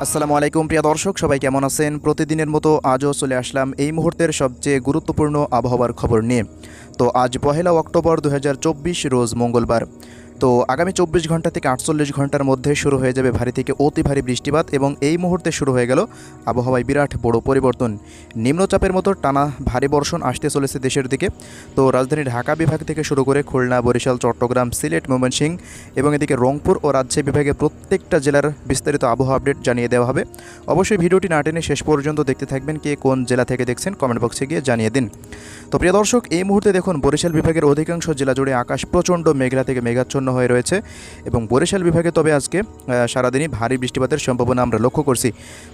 আসসালামু আলাইকুম প্রিয় দর্শক, সবাই কেমন আছেন? প্রতিদিনের মতো আজও চলে আসলাম এই মুহূর্তের সবচেয়ে গুরুত্বপূর্ণ আবহাওয়ার খবর নিয়ে। তো আজ 1 অক্টোবর 2024 রোজ মঙ্গলবার। তো আগামী 24 ঘন্টা থেকে 48 ঘন্টার মধ্যে শুরু হয়ে যাবে ভারী থেকে অতি ভারী বৃষ্টিপাত এবং এই মুহূর্তে শুরু হয়ে গেল আবহাওয়ায় বিরাট বড় পরিবর্তন। নিম্নচাপের মতো টানা ভারী বর্ষণ আসতে চলেছে দেশের দিকে। তো রাজধানী ঢাকা বিভাগ থেকে শুরু করে খুলনা, বরিশাল, চট্টগ্রাম, সিলেট, ময়মনসিংহ এবং এদিকে রংপুর ও রাজশাহী বিভাগের প্রত্যেকটা জেলার বিস্তারিত আবহাওয়া আপডেট জানিয়ে দেওয়া হবে। অবশ্যই ভিডিওটি না টেনে শেষ পর্যন্ত দেখতে থাকবেন। কে কোন জেলা থেকে দেখছেন কমেন্ট বক্সে গিয়ে জানিয়ে দিন। তো প্রিয় দর্শক, এই মুহূর্তে দেখুন বরিশাল বিভাগের অধিকাংশ জেলা জুড়ে আকাশ প্রচণ্ড মেঘলা থেকে মেঘাচ্ছন্ন হয়ে রয়েছে এবং বরিশাল বিভাগে তবে আজকে সারাদিনই ভারী বৃষ্টিপাতের সম্ভাবনা আমরা লক্ষ্য করছি।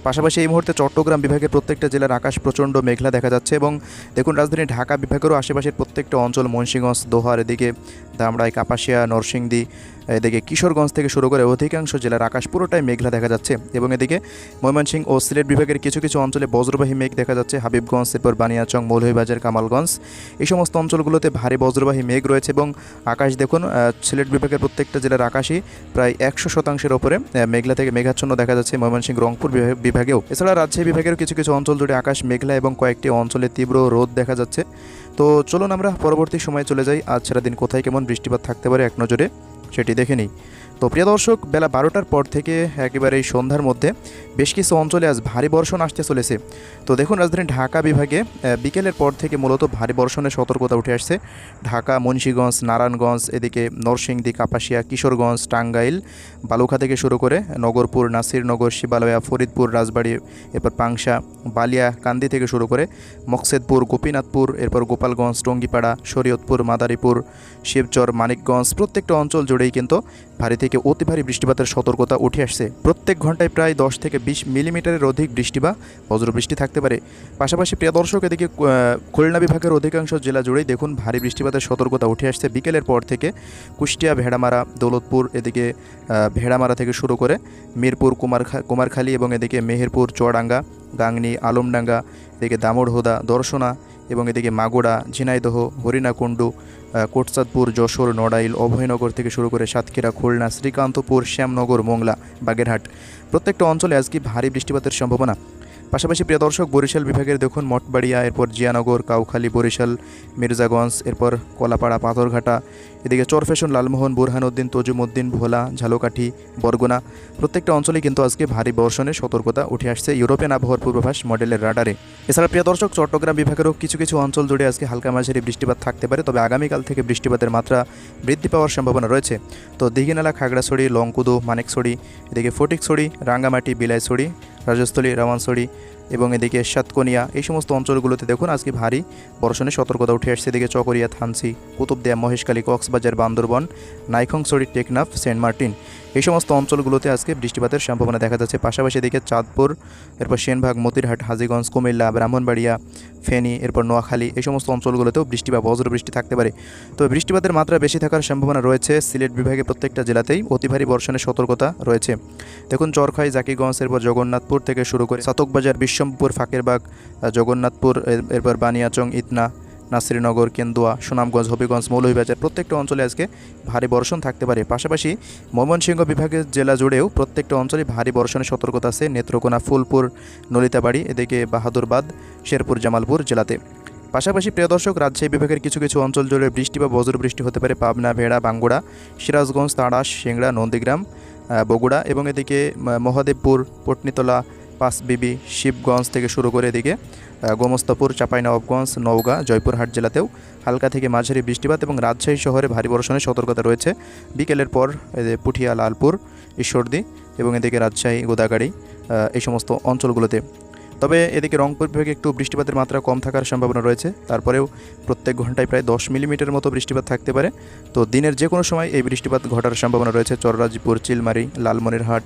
পাশাপাশি এই মুহূর্তে চট্টগ্রাম বিভাগের প্রত্যেকটা জেলার আকাশ প্রচণ্ড মেঘলা দেখা যাচ্ছে এবং দেখুন রাজধানী ঢাকা বিভাগেরও আশেপাশের প্রত্যেকটা অঞ্চল মুন্সিগঞ্জ, দোহার, এদিকে ধামরাই, কাপাসিয়া, নরসিংদী, এদিকে কিশোরগঞ্জ থেকে শুরু করে অধিকাংশ জেলার আকাশ পুরোটাই মেঘলা দেখা যাচ্ছে এবং এদিকে ময়মনসিংহ ও সিলেট বিভাগের কিছু কিছু অঞ্চলে বজ্রবাহী মেঘ দেখা যাচ্ছে। হাবিবগঞ্জ, এরপর বানিয়াচং, মৌলভীবাজার, কামালগঞ্জ, এই সমস্ত অঞ্চলগুলোতে ভারী বজ্রবাহী মেঘ রয়েছে এবং আকাশ দেখুন সিলেট বিভাগের প্রত্যেকটা জেলার আকাশই প্রায় 100% ওপরে মেঘলা থেকে মেঘাচ্ছন্ন দেখা যাচ্ছে ময়মনসিংহ, রংপুর বিভাগেও। এছাড়া রাজশাহী বিভাগের কিছু কিছু অঞ্চল জুড়ে আকাশ মেঘলা এবং কয়েকটি অঞ্চলে তীব্র রোদ দেখা যাচ্ছে। তো চলুন আমরা পরবর্তী সময়ে চলে যাই। আজ সারাদিন কোথায় কেমন বৃষ্টিপাত থাকতে পারে এক নজরে সেটি দেখে নিই। তো প্রিয় দর্শক, বেলা 12টার পর থেকে একেবারে এই সন্ধ্যার মধ্যে বেশ কিছু অঞ্চলে আজ ভারী বর্ষণ আসতে চলেছে। তো দেখুন রাজধানী ঢাকা বিভাগে বিকেলের পর থেকে মূলত ভারী বর্ষণের সতর্কতা উঠে আসছে। ঢাকা, মুন্সিগঞ্জ, নারায়ণগঞ্জ, এদিকে নরসিংদী, কাপাসিয়া, কিশোরগঞ্জ, টাঙ্গাইল, বালুখা থেকে শুরু করে নগরপুর, নাসিরনগর, শিবালয়া, ফরিদপুর, রাজবাড়ী, এরপর পাংশা, বালিয়া, কান্দি থেকে শুরু করে মকসেদপুর, গোপীনাথপুর, এরপর গোপালগঞ্জ, টঙ্গিপাড়া, শরীয়তপুর, মাদারীপুর, শিবচর, মানিকগঞ্জ, প্রত্যেকটা অঞ্চল জুড়েই কিন্তু ভারী থেকে অতি ভারী বৃষ্টিপাতের সতর্কতা উঠে আসছে। প্রত্যেক ঘন্টায় প্রায় 10 থেকে 20 মিলিমিটারের অধিক বৃষ্টি বা বজ্রবৃষ্টি থাকতে পারে। পাশাপাশি প্রিয় দর্শক, এদিকে খুলনা বিভাগের অধিকাংশ জেলা জুড়েই দেখুন ভারী বৃষ্টিপাতের সতর্কতা উঠে আসছে বিকেলের পর থেকে। কুষ্টিয়া, ভেড়ামারা, দৌলতপুর, এদিকে ভেড়ামারা থেকে শুরু করে মিরপুর, কুমারখালী এবং এদিকে মেহেরপুর, চুয়াডাঙ্গা, গাংনী, আলমডাঙ্গা, এদিকে দামোড়হুদা, দর্শনা এবং এদিকে মাগুড়া, ঝিনাইদহ, হরিণাকুণ্ডু, কোটচাঁদপুর, যশোর, নড়াইল, অভয়নগর থেকে শুরু করে সাতক্ষীরা, খুলনা, শ্রীকান্তপুর, শ্যামনগর, মোংলা, বাগেরহাট, প্রত্যেকটা অঞ্চলে আজকে ভারী বৃষ্টিপাতের সম্ভাবনা। পাশাপাশি প্রিয় দর্শক, বরিশাল বিভাগের দেখুন মঠবাড়িয়া, এরপর জিয়ানগর, কাউখালী, বরিশাল, মির্জাগঞ্জ, এরপর কলাপাড়া, পাথরঘাটা, এদিকে চরফেশন, লালমোহন, বুরহানুদ্দিন, তজুমুদ্দিন, ভোলা, ঝালকাঠি, বরগুনা, প্রত্যেকটা অঞ্চলে কিন্তু আজকে ভারী বর্ষণের সতর্কতা উঠে আসছে ইউরোপিয়ান আবহাওয়ার পূর্বাভাস মডেলের রাডারে। এছাড়া প্রিয় দর্শক, চট্টগ্রাম বিভাগেরও কিছু কিছু অঞ্চল জুড়ে আজকে হালকা মাঝারি বৃষ্টিপাত থাকতে পারে, তবে আগামীকাল থেকে বৃষ্টিপাতের মাত্রা বৃদ্ধি পাওয়ার সম্ভাবনা রয়েছে। তো দীঘিনালা, খাগড়াছড়ি, লংকুদু, মানিকছড়ি, এদিকে ফটিকছড়ি, রাঙ্গামাটি, বিলাইছড়ি, রাজস্থলী, রাওয়ানছড়ি এবং এদিকে সাতকনিয়া, এই সমস্ত অঞ্চলগুলোতে দেখুন আজকে ভারী বর্ষণের সতর্কতা উঠে আসছে। এদিকে চকরিয়া, থানসি, কুতুবদিয়া, মহেশখালী, কক্সবাজার, বান্দরবন, নাইখংছড়ি, টেকনাফ, সেন্ট মার্টিন, এই সমস্ত অঞ্চলগুলোতে আজকে বৃষ্টিপাতের সম্ভাবনা দেখা যাচ্ছে। পাশাপাশি এদিকে চাঁদপুর, এরপর সেনবাগ, মতিরহাট, হাজীগঞ্জ, কুমিল্লা, ব্রাহ্মণবাড়িয়া, ফেনী, এরপর নোয়াখালী, এই সমস্ত অঞ্চলগুলোতেও বৃষ্টি বা বজ্রবৃষ্টি থাকতে পারে। তো বৃষ্টিপাতের মাত্রা বেশি থাকার সম্ভাবনা রয়েছে সিলেট বিভাগে প্রত্যেকটা জেলাতেই অতি ভারী বর্ষণের সতর্কতা রয়েছে। দেখুন চরখাই, জাকিগঞ্জ, এরপর জগন্নাথপুর থেকে শুরু করে চাতকবাজার, বিশ্বমপুর, ফাঁকেরবাগ, জগন্নাথপুর, এরপর বানিয়াচং, ইতনা, নাসিরনগর, কেন্দুয়া, সুনামগঞ্জ, হবিগঞ্জ, মৌলভীবাজার, প্রত্যেকটা অঞ্চলে আজকে ভারী বর্ষণ থাকতে পারে। পাশাপাশি ময়মনসিংহ বিভাগের জেলা জুড়েও প্রত্যেকটা অঞ্চলে ভারী বর্ষণের সতর্কতা আছে। নেত্রকোনা, ফুলপুর, নলিতাবাড়ি, এদিকে বাহাদুরবাদ, শেরপুর, জামালপুর জেলাতে। পাশাপাশি প্রিয় দর্শক, রাজশাহী বিভাগের কিছু কিছু অঞ্চল জুড়ে বৃষ্টি বা বজ্রবৃষ্টি হতে পারে। পাবনা, ভেড়া, বাঙ্গুড়া, সিরাজগঞ্জ, তাড়াশ, সিংড়া, নন্দীগ্রাম, বগুড়া এবং এদিকে মহাদেবপুর, পটনীতলা, পাঁচবিবি, শিবগঞ্জ থেকে শুরু করে এদিকে গোমস্তাপুর, চাঁপাইনবাবগঞ্জ, নওগাঁ, জয়পুরহাট জেলাতেও হালকা থেকে মাঝারি বৃষ্টিপাত এবং রাজশাহী শহরে ভারী বর্ষণের সতর্কতা রয়েছে বিকেলের পর। পুঠিয়া, লালপুর, ঈশ্বরদী এবং এদিকে রাজশাহী, গোদাগাড়ি, এই সমস্ত অঞ্চলগুলোতে। তবে এদিকে রংপুর বিভাগে একটু বৃষ্টিপাতের মাত্রা কম থাকার সম্ভাবনা রয়েছে, তারপরেও প্রত্যেক ঘন্টায় প্রায় 10 মিলিমিটার মতো বৃষ্টিপাত থাকতে পারে। তো দিনের যে কোনো সময় এই বৃষ্টিপাত ঘটার সম্ভাবনা রয়েছে চররাজপুর, চিলমারি, লালমনিরহাট,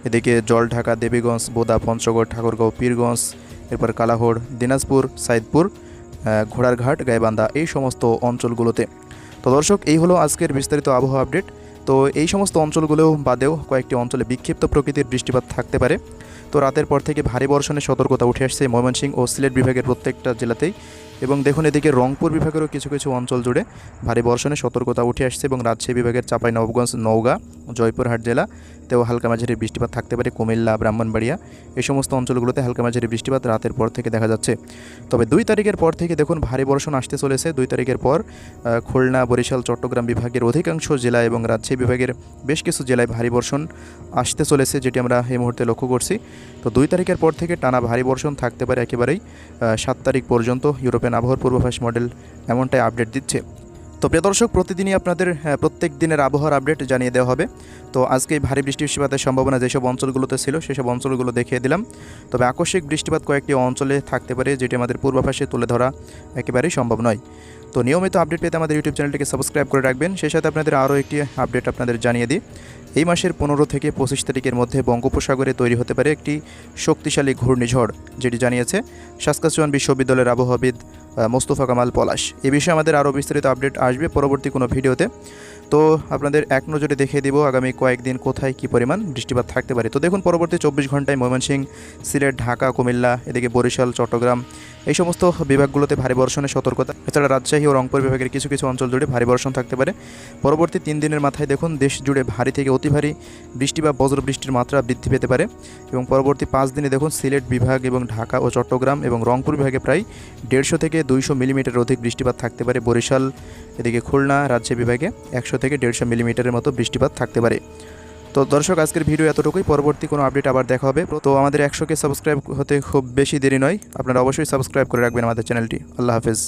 এদিকে জলঢাকা, দেবীগঞ্জ, বোদা, পঞ্চগড়, ঠাকুরগাঁও, পীরগঞ্জ, এরপর কালাহোড়, দিনাজপুর, সাইদপুর, ঘোড়ারঘাট, গাইবান্ধা, এই সমস্ত অঞ্চলগুলোতে। তো দর্শক, এই হলো আজকের বিস্তারিত আবহাওয়া আপডেট। তো এই সমস্ত অঞ্চলগুলো বাদেও কয়েকটি অঞ্চলে বিক্ষিপ্ত প্রকৃতির বৃষ্টিপাত থাকতে পারে। তো রাতের পর থেকে ভারী বর্ষণের সতর্কতা উঠে আসছে ময়মনসিংহ ও সিলেট বিভাগের প্রত্যেকটা জেলাতেই এবং দেখুন এদিকে রংপুর বিভাগেরও কিছু কিছু অঞ্চল জুড়ে ভারী বর্ষণের সতর্কতা উঠে আসছে এবং রাজশাহী বিভাগের চাঁপাইনবাবগঞ্জ, নওগাঁ, জয়পুরহাট জেলা, তেও হালকা মাঝারি বৃষ্টিপাত থাকতে পারে। কুমিল্লা, ব্রাহ্মণবাড়িয়া এই সমস্ত অঞ্চলগুলোতে হালকা মাঝারি বৃষ্টিপাত রাতের পর থেকে দেখা যাচ্ছে। তবে 2 তারিখের পর থেকে দেখুন ভারী বর্ষণ আসতে চলেছে। 2 তারিখের পর খুলনা, বরিশাল, চট্টগ্রাম বিভাগের অধিকাংশ জেলা এবং রাজশাহী বিভাগের বেশ কিছু জেলায় ভারী বর্ষণ আসতে চলেছে, যেটি আমরা এই মুহূর্তে লক্ষ্য করছি। তো 2 তারিখের পর থেকে টানা ভারী বর্ষণ থাকতে পারে একেবারেই 7 তারিখ পর্যন্ত। ইউরোপিয়ান আবহাওয়ার পূর্বাভাস মডেল এমনটাই আপডেট দিচ্ছে। তো প্রিয় দর্শক, প্রতিদিনই আপনাদের প্রত্যেক দিনের আবহাওয়ার আপডেট জানিয়ে দেওয়া হবে। তো আজকে ভারী বৃষ্টিপাতের সম্ভাবনা যেসব অঞ্চলগুলোতে ছিল সেসব অঞ্চলগুলো দেখিয়ে দিলাম। তবে আকস্মিক বৃষ্টিপাত কয়েকটি অঞ্চলে থাকতে পারে, যেটি আমাদের পূর্বাভাসে তুলে ধরা একেবারেই সম্ভব নয়। তো নিয়মিত আপডেট পেতে আমাদের ইউটিউব চ্যানেলটিকে সাবস্ক্রাইব করে রাখবেন। সেই সাথে আপনাদের আরও একটি আপডেট আপনাদের জানিয়ে দিই। এই মাসের 15 থেকে 25 তারিখের মধ্যে বঙ্গোপসাগরে তৈরি হতে পারে একটি শক্তিশালী ঘূর্ণিঝড়, যেটি জানিয়েছে সাসকাচুয়ান বিশ্ববিদ্যালয়ের আবহাওয়াবিদ মোস্তফা কামাল পলাশ। এ বিষয়ে আমাদের আরও বিস্তারিত আপডেট আসবে পরবর্তী কোনো ভিডিওতে। তো আপনাদের এক নজরে দেখিয়ে দিব আগামী কয়েকদিন কোথায় কী পরিমাণ বৃষ্টিপাত থাকতে পারে। তো দেখুন পরবর্তী 24 ঘন্টায় ময়মনসিংহ, সিলেট, ঢাকা, কুমিল্লা, এদিকে বরিশাল, চট্টগ্রাম এই সমস্ত বিভাগগুলোতে ভারী বর্ষণের সতর্কতা। এছাড়া রাজশাহী ও রংপুর বিভাগের কিছু কিছু অঞ্চল জুড়ে ভারী বর্ষণ থাকতে পারে। পরবর্তী 3 দিনের মাথায় দেখুন দেশ জুড়ে ভারী থেকে অতি ভারী বৃষ্টি বা বজ্রবৃষ্টির মাত্রা বৃদ্ধি পেতে পারে। এবং পরবর্তী 5 দিনে দেখুন সিলেট বিভাগ এবং ঢাকা ও চট্টগ্রাম এবং রংপুর বিভাগে প্রায় 150 থেকে 200 মিলিমিটার অধিক বৃষ্টিপাত থাকতে পারে। বরিশাল, এদিকে খুলনা, রাজশাহী বিভাগে 100 থেকে 150 মিলিমিটারের মতো বৃষ্টিপাত থাকতে পারে। তো দর্শক, আজকের ভিডিও এতটুকুই। পরবর্তী কোনো আপডেট আবার দেখা হবে। তো আমাদের 100কে সাবস্ক্রাইব হতে খুব বেশি দেরি নয়, আপনারা অবশ্যই সাবস্ক্রাইব করে রাখবেন আমাদের চ্যানেলটি। আল্লাহ হাফেজ।